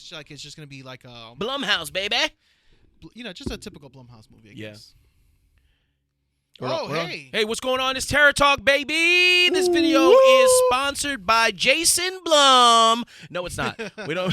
looks like it's just gonna be like Blumhouse, baby. Just a typical Blumhouse movie. I guess. Hey. Hey, what's going on? It's Terror Talk, baby. This video is sponsored by Jason Blum. No, it's not. We don't.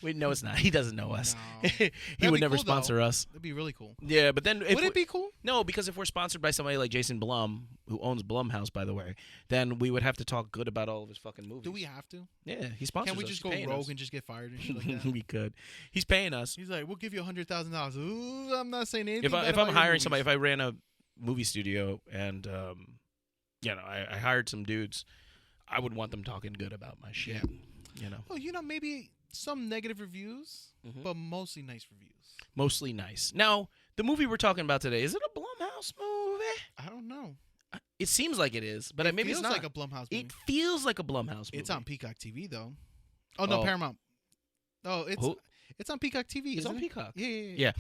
No, it's not. He doesn't know us. No. He would never sponsor us. That'd be really cool. Yeah, but then would it be cool? No, because if we're sponsored by somebody like Jason Blum, who owns Blumhouse, by the way, then we would have to talk good about all of his fucking movies. Do we have to? Yeah, he sponsors us. Can't we just go rogue and just get fired and shit like that? We could. He's paying us. He's like, we'll give you $100,000. Ooh, I'm not saying anything. If I'm hiring somebody, if I ran a movie studio and I hired some dudes, I would want them talking good about my shit. Yeah. Well, maybe some negative reviews, but mostly nice reviews. Mostly nice. Now, the movie we're talking about today, is it a Blumhouse movie? I don't know. It seems like it is, but maybe it's not. It feels like a Blumhouse movie. It feels like a Blumhouse movie. It's on Peacock TV though. Oh no, Paramount. Oh, it's on Peacock TV. It's on Peacock. Yeah.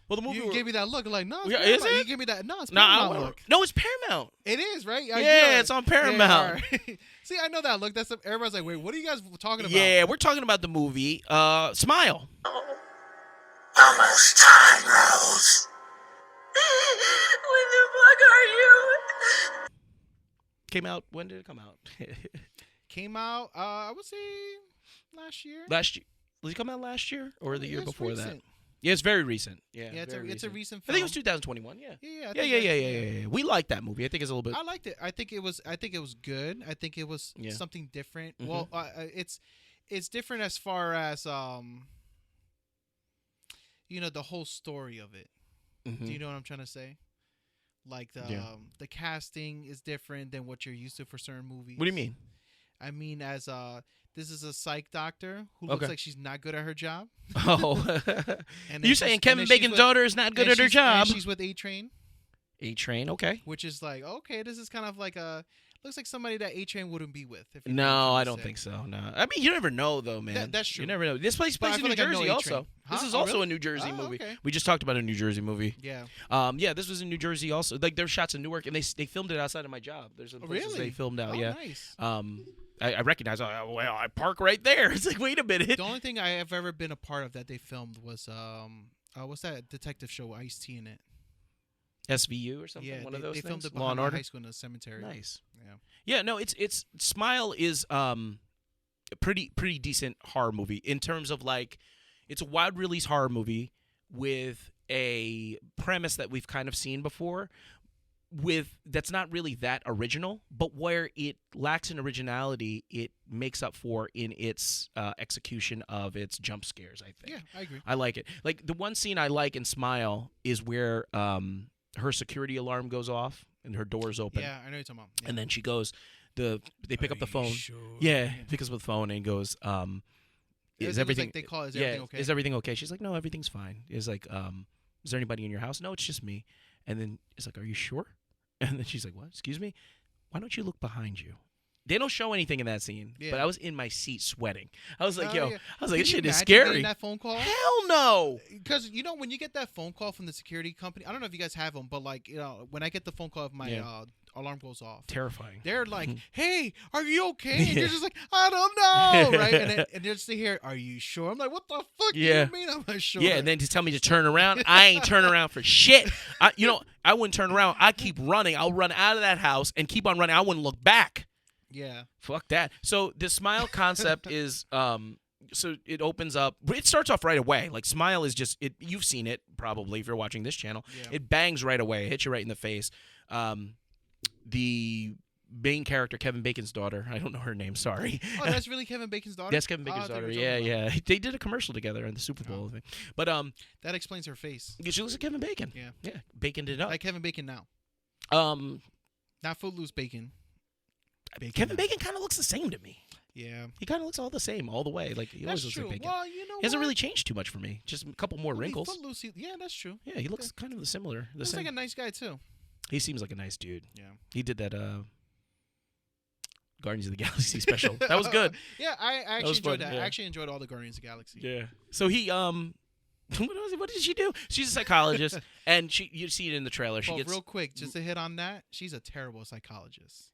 Well, the movie you gave me that look like no. Is it? You gave me that no. It's Paramount look. No, it's Paramount. It is right. It's on Paramount. Yeah, right. See, I know that look. That's everybody's like, wait, what are you guys talking about? Yeah, we're talking about the movie Smile. Almost time, Rose. When the fuck are you? Came out. When did it come out? Came out. I would say last year. Did it come out last year or the year before recent. that? Yeah, it's very recent. Yeah, it's a recent film. I think it was 2021. Yeah. Yeah. We like that movie. I think it's a little bit. I liked it. I think it was good. I think it was something different. Mm-hmm. Well, it's different as far as the whole story of it. Mm-hmm. Do you know what I'm trying to say? Like the casting is different than what you're used to for certain movies. What do you mean? I mean, as this is a psych doctor who looks like she's not good at her job. Oh, you saying Kevin Bacon's daughter is not good at her job? And she's with A-Train. A-Train, okay. Which is like, okay, this is kind of like looks like somebody that A-Train wouldn't be with. No, I don't think so. No, I mean you never know though, man. That's true. You never know. This place in New Jersey also. Huh? This is also really? a New Jersey movie. Okay. We just talked about a New Jersey movie. Yeah. Yeah, this was in New Jersey also. Like there were shots in Newark, and they filmed it outside of my job. There's some places they filmed out. Yeah. Nice. I recognize. Well, I park right there. It's like, wait a minute. The only thing I have ever been a part of that they filmed was what's that detective show with Ice-T in it? SVU or something. Yeah, one of those. They filmed things? it behind high school in a cemetery. Nice. Yeah. Yeah. No, it's Smile is a pretty decent horror movie in terms of like it's a wide release horror movie with a premise that we've kind of seen before. That's not really that original, but where it lacks in originality, it makes up for in its execution of its jump scares, I think. Yeah, I agree. I like it. Like the one scene I like in Smile is where her security alarm goes off and her door's open. Yeah, I know what you're talking about. Yeah. And then she goes, they pick up the phone. Sure? Yeah, picks up the phone and goes, is everything like they call it, is everything okay? Is everything okay? She's like, no, everything's fine. Is like, is there anybody in your house? No, it's just me. And then it's like, are you sure? And then she's like, what? Excuse me? Why don't you look behind you? They don't show anything in that scene, but I was in my seat sweating. I was like, this shit is scary. That phone call? Hell no. Because, when you get that phone call from the security company, I don't know if you guys have them, but like, when I get the phone call if my alarm goes off. Terrifying. They're like, hey, are you okay? And you're just like, I don't know, right? And they're just here, are you sure? I'm like, what the fuck do you mean I'm not sure? Yeah, and then just tell me to turn around. I ain't turning around for shit. I wouldn't turn around. I keep running. I'll run out of that house and keep on running. I wouldn't look back. Yeah. Fuck that. So the Smile concept is so it opens up. It starts off right away. Like Smile is just it. You've seen it probably if you're watching this channel. Yeah. It bangs right away. It hits you right in the face. The main character, Kevin Bacon's daughter. I don't know her name. Sorry. Oh, that's really Kevin Bacon's daughter. That's Kevin Bacon's daughter. Yeah. They did a commercial together in the Super Bowl thing. But that explains her face. She looks like Kevin Bacon. Yeah. Baconed it up. Like Kevin Bacon now. Not Footloose Bacon. Kevin Bacon kind of looks the same to me. Yeah. He kind of looks all the same all the way. Like he always looks like Bacon. Well, he hasn't really changed too much for me. Just a couple more wrinkles. Footloose, yeah, that's true. Yeah, he looks kind of similar. Looks like a nice guy too. He seems like a nice dude. Yeah. He did that Guardians of the Galaxy special. That was good. Yeah, I actually enjoyed that. Yeah. I actually enjoyed all the Guardians of the Galaxy. Yeah. So he what did she do? She's a psychologist, and you see it in the trailer. She gets real quick, just to hit on that. She's a terrible psychologist.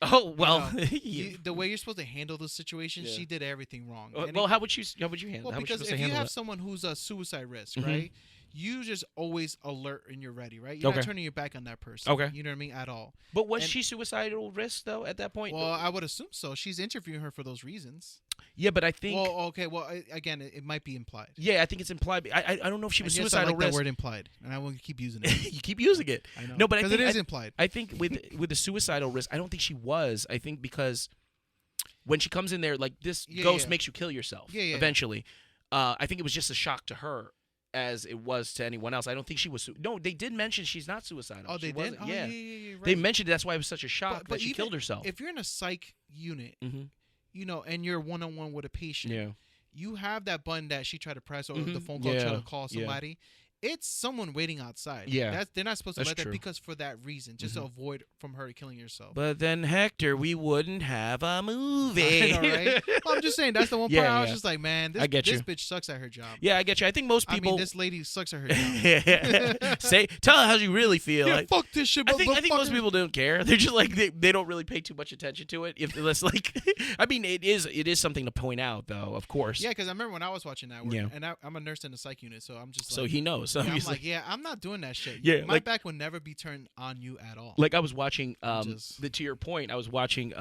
Oh well, the way you're supposed to handle the situation, she did everything wrong. Well, how would you handle? Well, because if you have someone who's a suicide risk, Mm-hmm. right? You just always alert and you're ready, right? You're not turning your back on that person. Okay. You know what I mean? At all. But was she suicidal risk though at that point? Well, I would assume so. She's interviewing her for those reasons. Yeah, but I think. Well, okay. Well, again, it might be implied. Yeah, I think it's implied. I don't know if she was I suicidal like risk. that word implied, and I will keep using it. You keep using it. I know. No, but I think it is implied. I think with the suicidal risk, I don't think she was. I think because when she comes in there, like this ghost makes you kill yourself. Yeah. Eventually, I think it was just a shock to her as it was to anyone else. I don't think she was. No, they did mention she's not suicidal. Oh, they did. Yeah. Right. They mentioned that's why it was such a shock but that she killed herself. If you're in a psych unit, Mm-hmm. you know, and you're one-on-one with a patient, Yeah. you have that button that she tried to press or Mm-hmm. the phone call try to call somebody. It's someone waiting outside. Yeah. They're not supposed to That's let true. that because for that reason, just to avoid from her killing herself. But then, Hector, we wouldn't have a movie. I know, right? Well, I'm just saying that's the one part I was just like, man, I get this you. bitch sucks at her job. Yeah, I get you. I think most people. this lady sucks at her job. Tell her how you really feel. Yeah, Like, fuck this shit. I think most people don't care. They're just like they don't really pay too much attention to it. Unless like, I mean, it is something to point out though. Of course. Yeah, because I remember when I was watching that, Yeah. and I'm a nurse in the psych unit, so I'm just So like, he knows. I'm Obviously. like, yeah, I'm not doing that shit. Yeah, my like- back would never be turned on you at all. Like I was watching, Just- to your point, I was watching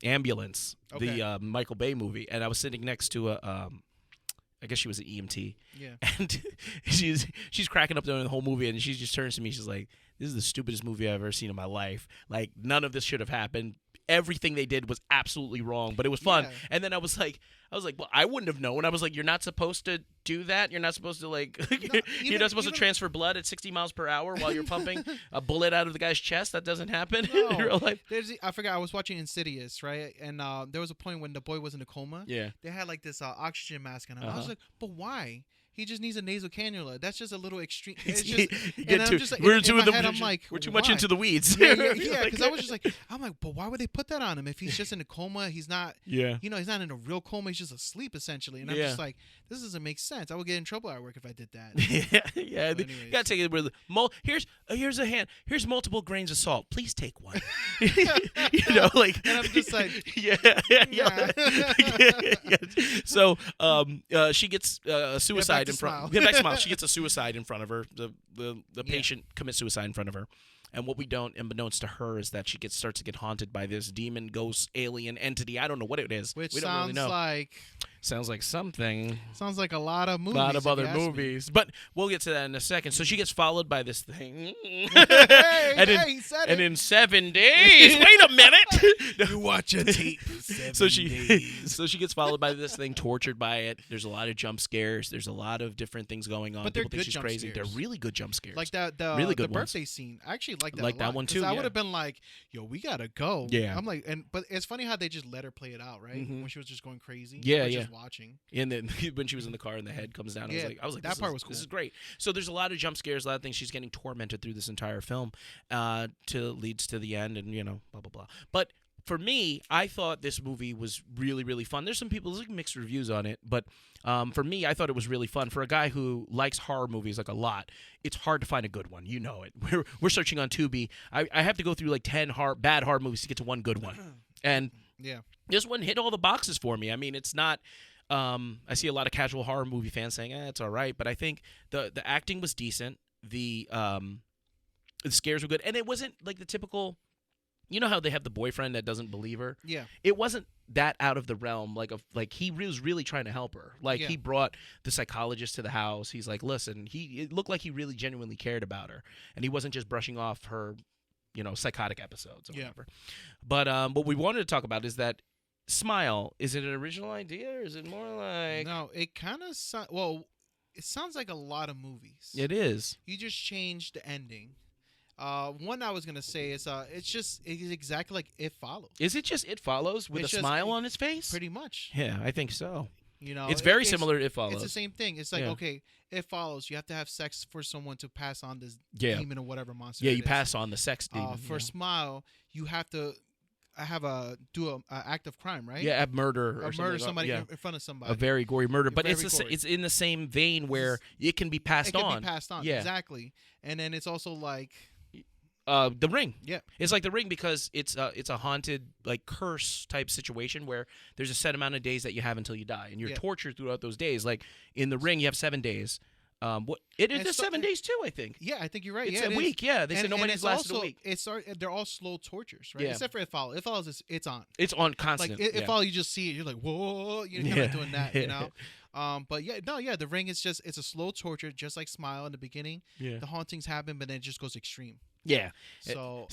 Ambulance, Okay. the Michael Bay movie, and I was sitting next to a, I guess she was an EMT, Yeah. and she's cracking up during the whole movie, and she just turns to me, she's like, "This is the stupidest movie I've ever seen in my life. Like none of this should have happened. Everything they did was absolutely wrong, but it was fun." Yeah. And then I was like, well, I wouldn't have known. I was like, you're not supposed to do that. You're not supposed to like, you're not supposed to transfer blood at 60 miles per hour while you're pumping a bullet out of the guy's chest. That doesn't happen in real life. I forgot. I was watching Insidious, right? And there was a point when the boy was in a coma. Yeah. They had like this oxygen mask on him. I was Uh-huh. like, but why? He just needs a nasal cannula. That's just a little extreme. It's You just, get and I'm too- just like, we're in too my in the- head, I'm like, we're too much why? into the weeds. Yeah, because I was just like, I'm like, but why would they put that on him if he's just in a coma? He's not, Yeah. you know, he's not in a real coma. He's just asleep essentially. And I'm Yeah. just like, this doesn't make sense. I would get in trouble at work if I did that. yeah. But You anyways. gotta take it with here's a hand. Here's multiple grains of salt. Please take one. You know, like. And I'm just like, yeah. yeah. Yeah. So, she gets a suicide to in front. smile. Get back to smile. She gets a suicide in front of her. The Yeah. patient commits suicide in front of her. And what we don't, unbeknownst to her, is that she starts to get haunted by this demon, ghost, alien entity. I don't know what it is. Which we don't really know. sounds like something. sounds like a lot of movies. A lot of if you other ask me. movies. But we'll get to that in a second. So she gets followed by this thing. Hey, and, he said and it. in 7 days. Wait a minute. You watch a tape. so she gets followed by this thing, tortured by it. There's a lot of jump scares. There's a lot of different things going on. But they're People think good she's jump crazy. scares. They're really good jump scares. Like the Really good ones. birthday scene. I actually like that. Like a that lot, one 'cause too, I yeah. would have been like, "Yo, we gotta go." Yeah. I'm like, but it's funny how they just let her play it out, right? Mhm. When she was just going crazy. Yeah, Or yeah. Just watching. And then when she was in the car and the head comes down, Yeah, I was like, that this part is- was This is cool. great. So there's a lot of jump scares, a lot of things. She's getting tormented through this entire film, till leads to the end, and blah blah blah. But for me, I thought this movie was really, really fun. There's some people, there's like mixed reviews on it, but for me, I thought it was really fun. For a guy who likes horror movies like a lot, it's hard to find a good one. You know it. We're searching on Tubi. I have to go through like 10 bad horror movies to get to one good one, and Yeah. this one hit all the boxes for me. I mean, it's not. I see a lot of casual horror movie fans saying, it's all right, but I think the acting was decent. The scares were good, and it wasn't like the typical. You know how they have the boyfriend that doesn't believe her? Yeah. It wasn't that out of the realm. Like he was really trying to help her. Like Yeah. he brought the psychologist to the house. He's like, listen. It looked like he really genuinely cared about her, and he wasn't just brushing off her, psychotic episodes or whatever. But what we wanted to talk about is that Smile. Is it an original idea, or is it more like? No, it kind of it sounds like a lot of movies. It is. You just changed the ending. One I was gonna say is it's exactly like It Follows. Is it just It Follows with It's a just- smile on his face? Pretty much. Yeah, I think so. It's Very similar to It Follows. It's the same thing. It's like Yeah. okay, It Follows. You have to have sex for someone to pass on this Yeah. demon or whatever monster. Yeah, it you is. pass on the sex demon. For Smile, you have to do a act of crime, right? yeah, at murder or Or something murder like that. somebody Yeah. in front of somebody. A very gory murder, but Very it's gory. it's in the same vein where it can be passed it can on. be passed on. Yeah. Exactly. And then it's also like The Ring. Yeah. It's like The Ring because it's a haunted like curse type situation where there's a set amount of days that you have until you die, and you're tortured throughout those days. Like in The Ring, you have 7 days. It is 7 days too, I think. Yeah, I think you're right. It's yeah, a week. Yeah, they said nobody's lasted also, a week. They're all slow tortures, right? Yeah. Except for It Follows. It Follows it's on. It's on constant. Like It Follows, you just see it, you're like, whoa, you're kind of doing that, you know. But The Ring is it's a slow torture, just like Smile in the beginning. Yeah. The hauntings happen, but then it just goes extreme. Yeah. So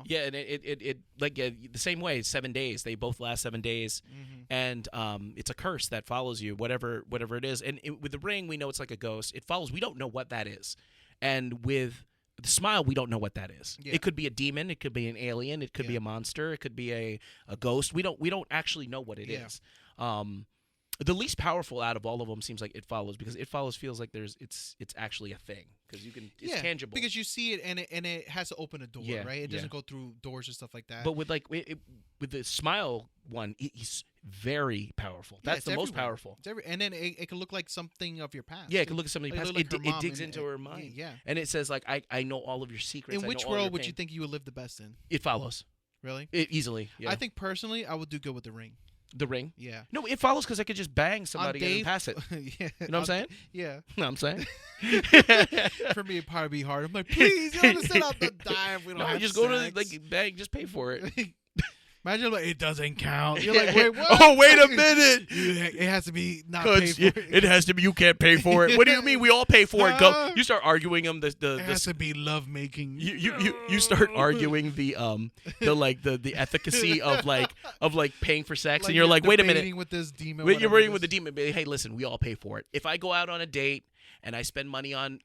and it like the same way. 7 days. They both last 7 days, and it's a curse that follows you, whatever it is. And with The Ring, we know it's like a ghost. It follows. We don't know what that is, and with the Smile, we don't know what that is. Yeah. It could be a demon. It could be an alien. It could be a monster. It could be a ghost. We don't actually know what it is. The least powerful out of all of them seems like It Follows, because It Follows feels like it's actually a thing, because it's tangible, because you see it and it has to open a door, right? It doesn't go through doors and stuff like that. But with with the Smile one, he's very powerful. That's the most powerful. And then it can look like something of your past. Yeah, it can look at somebody's past. Like it digs into her mind. Yeah, and it says like I know all of your secrets. In which world would you think you would live the best in? It Follows. Really? Easily. Yeah. I think personally, I would do good with The Ring. The Ring? Yeah. No, It Follows because I could just bang somebody and pass it. Yeah. You know what I'm saying? Yeah. No, I'm saying. For me, it'd probably be hard. I'm like, please, you understand I'll die if we don't have just sex. go to bang, just pay for it. Imagine like it doesn't count. You're like, wait, what? Oh, wait a minute. It has to be not paid for. It has to be. You can't pay for it. What do you mean? We all pay for it. Go. You start arguing them. It has to be love making. You start arguing the efficacy of paying for sex, and you're like, wait a minute. With this demon. You're debating with the demon. Hey, listen, we all pay for it. If I go out on a date and I spend money on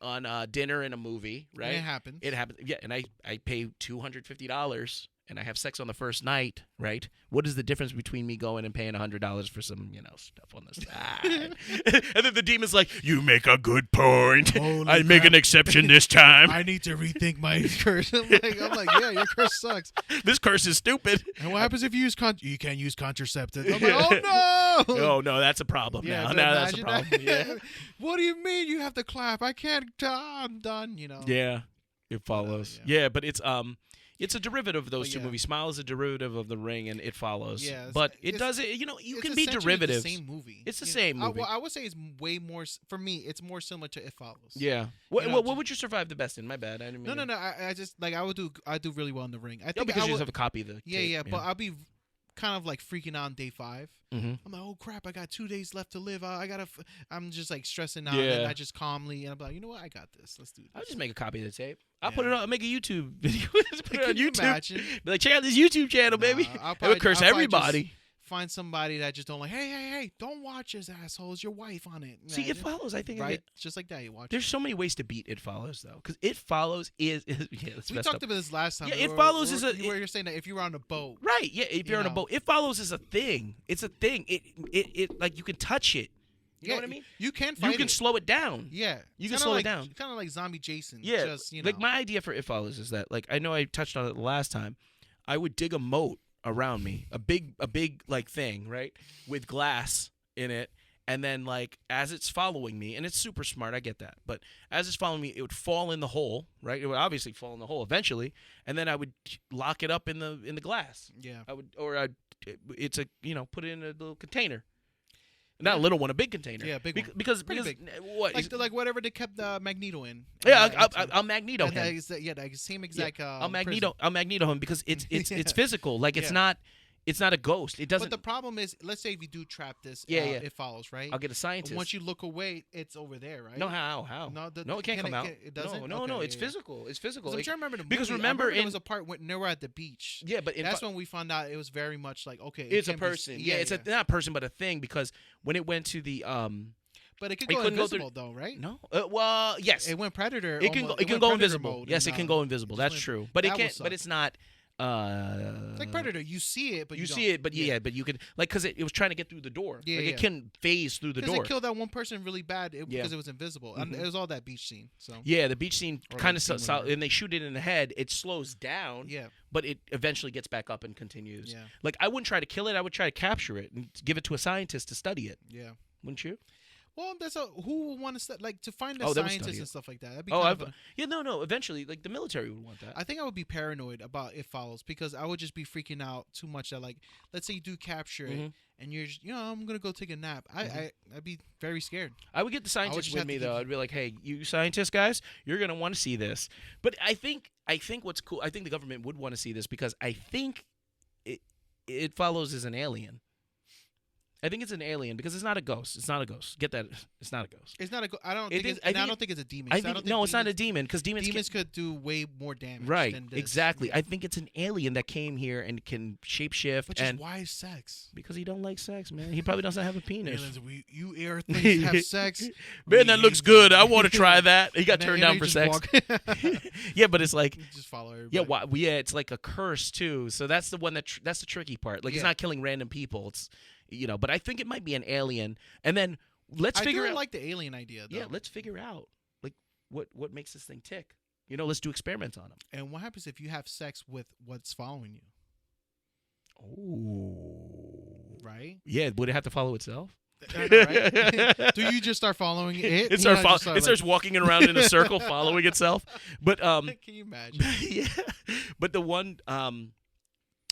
dinner and a movie, right? And it happens. It happens. Yeah, and I pay $250. And I have sex on the first night, right? What is the difference between me going and paying $100 for some, stuff on the side? And then the demon's like, "You make a good point. I make an exception this time. I need to rethink my curse." I'm like, yeah, your curse sucks. This curse is stupid. And what happens if you use you can't use contraceptives? I'm like, oh no! Oh no, that's a problem now. Now that's a problem. Yeah. What do you mean you have to clap? I can't. I'm done. Yeah, It Follows. Yeah, but it's a derivative of those two movies. Smile is a derivative of The Ring, and It Follows. Yeah, but it does it. You can be derivatives. It's the same movie. It's the same movie. I would say it's way more for me. It's more similar to It Follows. Yeah. What would you survive the best in? My bad. I didn't mean. No. I just I do really well in The Ring. I think because you just have a copy of the. Yeah. But I'll be kind of like freaking out on day 5. Mm-hmm. I'm like, oh crap, I got 2 days left to live. I'm just like stressing out, and I just calmly, and I'm like, you know what, I got this. Let's do this. I'll just make a copy of the tape. I'll put it on. I'll make a YouTube video. Put it on YouTube. Imagine? Be like, check out this YouTube channel, baby. I would curse everybody. Find somebody that just don't like, hey, don't watch this, assholes. Your wife on it. See, It Follows. I think right, just like that. You watch. There's so many ways to beat It Follows, though, because It Follows is we talked about this last time. Yeah, It Follows is where you're saying that if you were on a boat, right? Yeah, if you're on a boat, It Follows is a thing. It's a thing. It like you can touch it. You know what I mean? You can fight You can slow it down. Yeah. You can slow it down. Kind of like Zombie Jason. Yeah. Just, like my idea for It Follows is that, like, I know I touched on it the last time. I would dig a moat around me, a big like thing, right, with glass in it, and then like as it's following me, and it's super smart, I get that, but as it's following me, it would fall in the hole, right? It would obviously fall in the hole eventually, and then I would lock it up in the glass. Yeah. It's put it in a little container. Not a little one, a big container. Yeah, big one. Because big. What? Like whatever they kept Magneto in. Yeah, I'll Magneto him. The same exact. I'll Magneto him because it's physical. Like it's not a ghost. It doesn't. But the problem is, let's say if you do trap this, It Follows, right? I'll get a scientist. Once you look away, it's over there, right? No, how? No, it can't come out. It doesn't. No, it's physical. It's physical. I'm trying to remember the movie. Because remember, there was a part when they were at the beach. Yeah, but that's when we found out it was very much like, okay, it's a person. It's not a person, but a thing. Because when it went to the But it could go invisible though, right? No. Well, yes. It went Predator. It can go invisible. Yes, it can go invisible. That's true. But it can't. But it's not. It's like Predator. You see it, but you see it, but but you could because it was trying to get through the door. Yeah, it can phase through the door. Because it killed that one person really bad because it was invisible. And it was all that beach scene. So the beach scene kind of and they shoot it in the head. It slows down. Yeah. But it eventually gets back up and continues. Yeah. Like I wouldn't try to kill it. I would try to capture it and give it to a scientist to study it. Yeah. Wouldn't you? Well, who would want to like to find the Oh, they would scientists study and it. stuff like that. That'd be Oh, kind of no. Eventually, like the military would want that. I think I would be paranoid about It Follows because I would just be freaking out too much. That like, let's say you do capture it and you're just, I'm gonna go take a nap. I'd be very scared. I would get the scientists just with have me to though. I'd be like, hey, you scientists guys, you're gonna want to see this. But I think what's cool. I think the government would want to see this because I think it follows as an alien. I think it's an alien because it's not a ghost. It's not a ghost. Get that? It's not a ghost. It's not a. I don't think. I don't think it's a demon. I think no, it's not a demon because demons could do way more damage. Right. Than this. Exactly. Yeah. I think it's an alien that came here and can shapeshift. Which is why sex? Because he don't like sex, man. He probably doesn't have a penis. Aliens, you Earthlings have sex. Man, that looks good. I want to try that. He got turned down for sex. Yeah, but it's like just follow everybody. Yeah, it's like a curse too. So that's the one that's the tricky part. Like he's not killing random people. It's but I think it might be an alien. And then let's figure out like the alien idea though. Yeah, let's figure out like what makes this thing tick. Let's do experiments on them. And what happens if you have sex with what's following you? Oh. Right? Yeah, would it have to follow itself? I know, right? Do you just start following it? It starts walking around in a circle following itself. But can you imagine? Yeah. But the one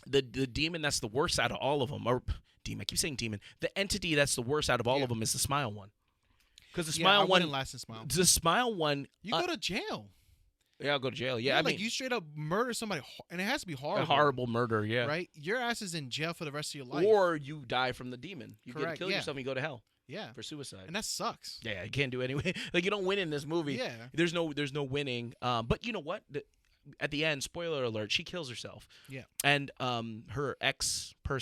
the demon that's the worst out of all of them, or demon, I keep saying demon. The entity that's the worst out of all of them is the smile one. Because the smile one wouldn't last in smile. The smile one you go to jail. Yeah, I'll go to jail. Yeah, I mean, you straight up murder somebody, and it has to be horrible. A horrible murder, yeah. Right? Your ass is in jail for the rest of your life. Or you die from the demon. You Correct, kill yourself and you go to hell. Yeah. For suicide. And that sucks. Yeah, you can't do anyway. Like you don't win in this movie. Yeah. There's no winning. But you know what? At the end, spoiler alert, she kills herself. Yeah. And her ex Kyle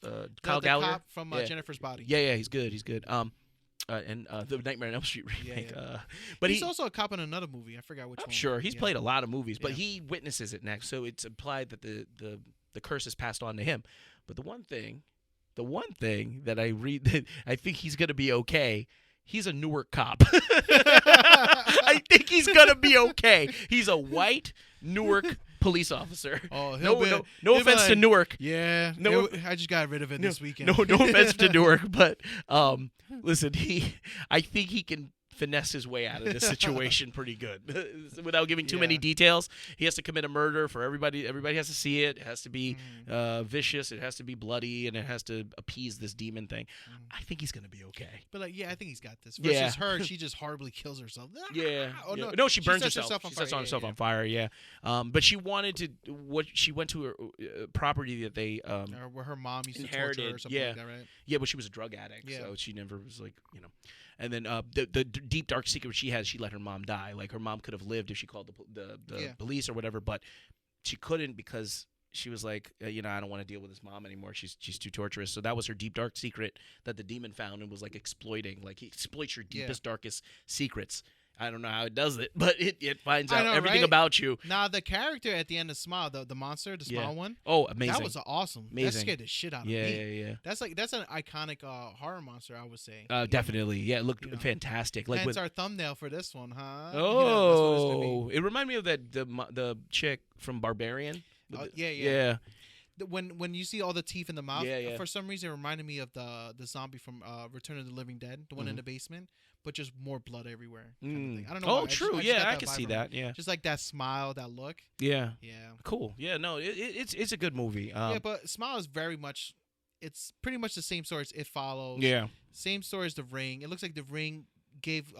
the Gallagher cop from Jennifer's Body. Yeah, he's good. And the Nightmare on Elm Street remake. Yeah. But he's also a cop in another movie. I forgot which one. Sure, he's played a lot of movies, but he witnesses it next, so it's implied that the curse is passed on to him. But the one thing that I read that I think he's gonna be okay. He's a Newark cop. I think he's gonna be okay. He's a white Newark police officer. Oh, no offense to Newark. Yeah, I just got rid of it this weekend. No offense to Newark, but listen, I think he can finesse his way out of this situation pretty good without giving too many details. He has to commit a murder for everybody. Everybody has to see it. It has to be vicious. It has to be bloody, and it has to appease this demon thing. I think he's gonna be okay. But I think he's got this. Versus her, she just horribly kills herself. Yeah. Oh, no, she burns sets herself. She sets herself on fire. Yeah. But she wanted to. She went to a property that they where her mom used inherited. To torture her or something like that, right? Yeah, but she was a drug addict, so she never was like. And then the deep dark secret she has, she let her mom die. Like her mom could have lived if she called the police or whatever, but she couldn't because she was like, I don't want to deal with this mom anymore. She's too torturous. So that was her deep dark secret that the demon found and was like exploiting. Like he exploits your deepest, darkest secrets. I don't know how it does it, but it finds out everything about you. Now the character at the end of Smile, the monster, the Smile one. Oh, amazing! That was awesome. Amazing. That scared the shit out of me. Yeah. That's an iconic horror monster, I would say. Definitely. Yeah, it looked fantastic. Like hence our thumbnail for this one, huh? Oh, it reminded me of the chick from Barbarian. Yeah. When you see all the teeth in the mouth, for some reason it reminded me of the zombie from Return of the Living Dead, the one in the basement, but just more blood everywhere. Kind of thing. I don't know. Oh, true. I can see that. Yeah, just like that smile, that look. Yeah. Cool. Yeah. No, it's a good movie. But Smile is very much. It's pretty much the same story as It Follows. Yeah. Same story as The Ring. It looks like The Ring gave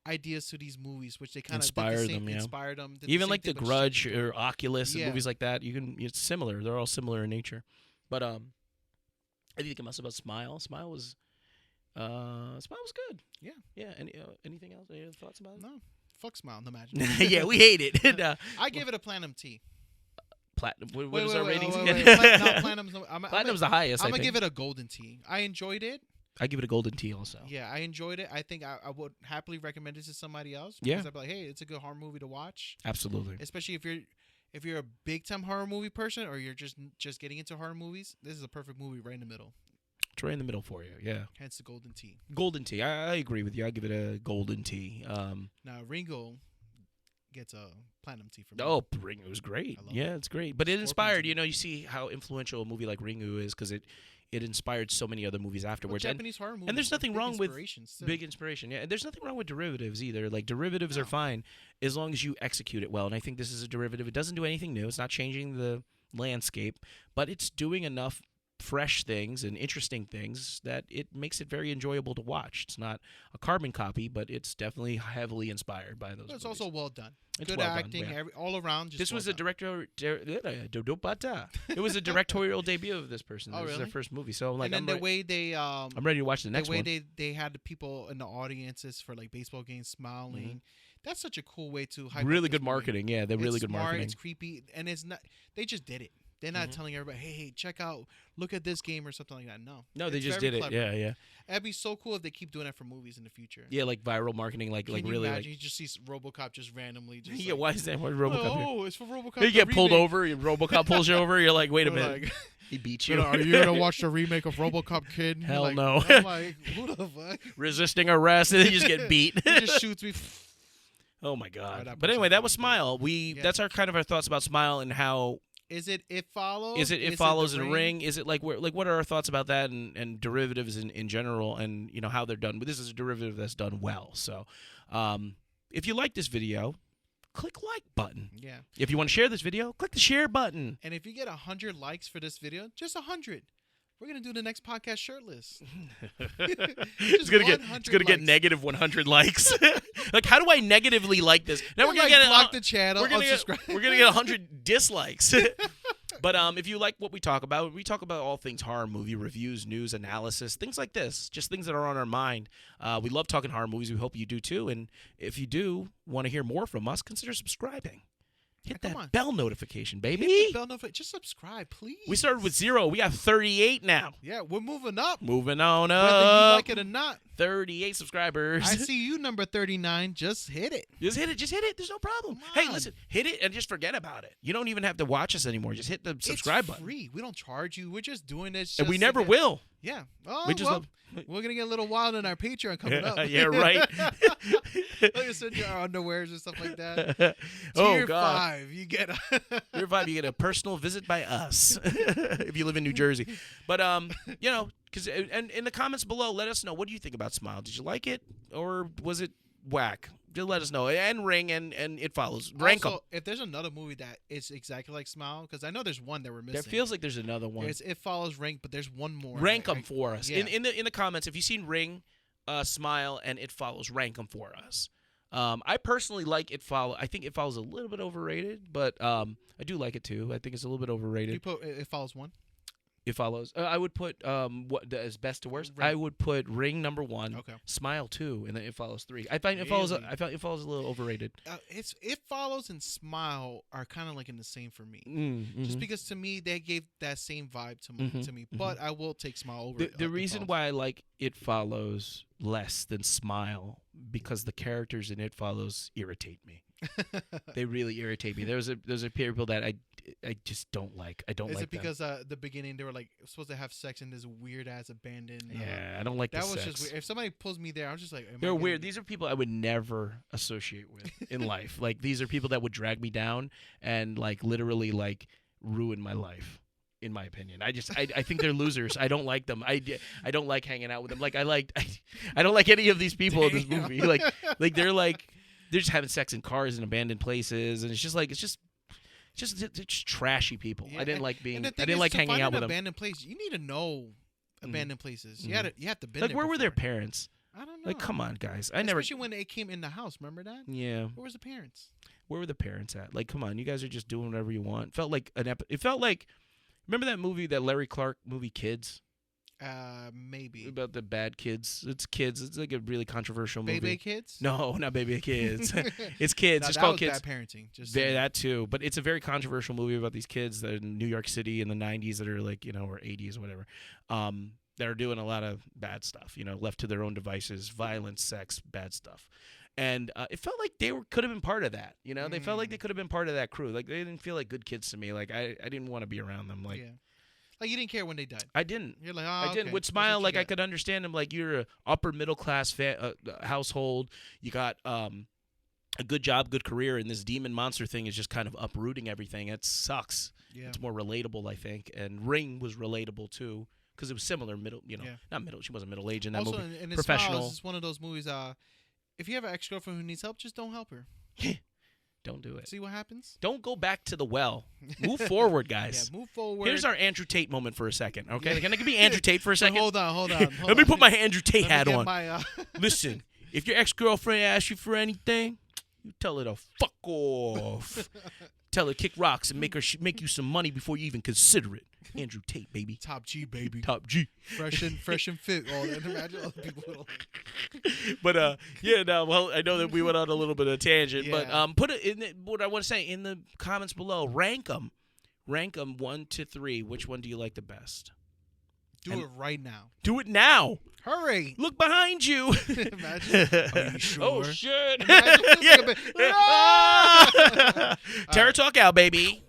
ideas to these movies, which they kind of inspired them. Inspired them. Even like The Grudge or Oculus and movies like that. It's similar. They're all similar in nature. But anything else about Smile? Smile was good. Yeah. Anything else? Any other thoughts about it? No. Fuck Smile. Imagine. Yeah, we hate it. I give it a Platinum T. Platinum. What is our ratings again? Platinum's the highest. I'm gonna give it a Golden T. I enjoyed it. I give it a Golden T also. Yeah, I enjoyed it. I think I would happily recommend it to somebody else. Yeah. Because I'd be like, hey, it's a good horror movie to watch. Absolutely. Especially if you're a big time horror movie person or you're just getting into horror movies, this is a perfect movie right in the middle. It's right in the middle for you, yeah. Hence the Golden T. Golden T. I agree with you. I give it a Golden T. Now Ringo, gets a platinum T for me. Oh, Ringu was great. Yeah, it's great. But it inspired, you see how influential a movie like Ringu is because it inspired so many other movies afterwards. Japanese horror movies. And there's nothing wrong with still. big inspiration. Yeah, and there's nothing wrong with derivatives either. Like derivatives are fine as long as you execute it well. And I think this is a derivative. It doesn't do anything new. It's not changing the landscape, but it's doing enough fresh things and interesting things that it makes it very enjoyable to watch. It's not a carbon copy, but it's definitely heavily inspired by those. It's movies. also well done. It's good well acting, done, yeah. all around. Just this was well a it was a directorial debut of this person. Oh, This was really? their first movie. So I'm like, and then the way they I'm ready to watch the next way one. they had the people in the audiences for like baseball games smiling. That's such a cool way to hype Really up good this movie. marketing. Yeah, they're really It's good smart, marketing. It's creepy, and it's not. They just did it. They're not telling everybody, hey, check out, look at this game or something like that. No, They it's just very did it. clever. Yeah. That'd be so cool if they keep doing that for movies in the future. Yeah, like viral marketing, like Can you really imagine? like. You just see RoboCop just randomly. Just Yeah, like, why is that? Why RoboCop here? Oh, it's for RoboCop. You the get pulled remake. over, and RoboCop pulls you over. You're like, wait a They're minute, like, he beat you. Are you gonna watch the remake of RoboCop, kid? Hell Like, no. I'm like, who the fuck? Resisting arrest, and then you just get beat. He just shoots me. Oh my god! that But anyway, that was person- Smile. Yeah. That's our kind of our thoughts about Smile and how Is it Follows? is it The follows in Ring? Ring? Is it like what are our thoughts about that and derivatives in general and how they're done? But this is a derivative that's done well. So, if you like this video, click like button. Yeah. If you want to share this video, click the share button. And if you get 100 likes for this video, just 100, we're gonna do the next podcast shirtless. It's gonna get 100 likes. negative 100 likes. Like, how do I negatively like this? Now we're gonna get block the channel. We're gonna unsubscribe. we're gonna get 100 dislikes. But if you like what we talk about all things horror movie reviews, news, analysis, things like this, just things that are on our mind. We love talking horror movies. We hope you do too. And if you do want to hear more from us, consider subscribing. Hit Come that on. bell notification, baby. Hit the bell notification. Just subscribe, please. We started with 0. We got 38 now. Yeah, we're moving up. Moving on Whether you up. like it or not. 38 subscribers. I see you, number 39. Just hit it. Just hit it. Just hit it. There's no problem. Come Hey, on. listen. Hit it and just forget about it. You don't even have to watch us anymore. Just hit the subscribe It's button. free. We don't charge you. We're just doing this. And we just to never get- will. Yeah. Oh, We just well, love- we're gonna get a little wild in our Patreon coming up. Yeah, right. Like I said, your underwears and stuff like that. Oh, Tier God. 5, you get a Tier 5, you get a personal visit by us if you live in New Jersey. But, because and in the comments below, let us know. What do you think about Smile? Did you like it or was it whack? Just let us know. And Ring and It Follows. Rank them. Also, if there's another movie that is exactly like Smile, because I know there's one that we're missing. There feels like there's another one. There's It Follows, Ring, but there's one more. Rank them for us. Yeah. In the comments, if you've seen Ring, Smile, and It Follows, rank them for us. I personally like It Follow. I think It Follows a little bit overrated, but I do like it too. I think it's a little bit overrated. You put It Follows 1? It Follows. I would put as best to worst. Ring. I would put Ring number 1, Okay. Smile 2, and then It Follows 3. I find It Follows. Really? I found It Follows a little overrated. It Follows and Smile are kind of like in the same for me. Mm-hmm. Just because to me they gave that same vibe to me, but I will take Smile over. The It reason Follows. why I like It Follows less than Smile because the characters in It Follows irritate me. They really irritate me. There's a people that I just don't like. I don't Is like it because the beginning they were like supposed to have sex in this weird ass abandoned? them. Yeah, I don't like that the was sex. just weird. If somebody pulls me there, I'm just like, am I They're gonna- weird. These are people I would never associate with in life. Like these are people that would drag me down and like literally like ruin my life. In my opinion, I think they're losers. I don't like them. I don't like hanging out with them. Like I don't like any of these people in this Damn. movie. Like they're just having sex in cars in abandoned places, and it's just trashy people. Yeah, I didn't and- like and being. the I thing didn't is, like to hanging find out an with them. abandoned place. You need to know abandoned places. You have to been Like there where were their before. parents? I don't know. Like come on, guys. I never. Especially when they came in the house. Remember that? Yeah. Where was the parents? Where were the parents at? Like come on, you guys are just doing whatever you want. Felt like It felt like. Remember that movie, that Larry Clark movie, Kids? Maybe. About the bad kids. It's kids. It's like a really controversial movie. Baby Kids? No, not Baby Kids. It's Kids. No, It's that called was Kids. bad parenting. Just Yeah, saying. that too. But it's a very controversial movie about these kids that are in New York City in the 90s that are like, or 80s or whatever, that are doing a lot of bad stuff, left to their own devices, violence, sex, bad stuff. And it felt like they could have been part of that. They felt like they could have been part of that crew. Like they didn't feel like good kids to me. Like I didn't want to be around them. Like yeah. Like you didn't care when they died. I didn't. You're like, oh, I didn't. okay. With That's Smile, what you like I get. could understand them. Like you're a upper middle class household. You got a good job, good career, and this demon monster thing is just kind of uprooting everything. It sucks. Yeah. It's more relatable, I think. And Ring was relatable too, because it was similar, not middle. She wasn't middle age in that Also, movie. and Professional. Smiles is one of those movies. If you have an ex-girlfriend who needs help, just don't help her. Don't do it. See what happens. Don't go back to the well. Move forward, guys. Yeah, move forward. Here's our Andrew Tate moment for a second. Okay, can I be Andrew Tate for a second? Hold on. Let me put my Andrew Tate hat on. My, Listen, if your ex-girlfriend asks you for anything, you tell her to fuck off. Tell her to kick rocks and make you some money before you even consider it. Andrew Tate, baby. Top G, baby. Top G. Fresh and fit. All that. Imagine all the people. But I know that we went on a little bit of a tangent, but Yeah. put it in what I want to say in the comments below. Rank them 1 to 3. Which one do you like the best? Do it right now. Do it now. Hurry. Look behind you. Imagine. Are you sure? Oh shit. Imagine. Terror Talk out, baby.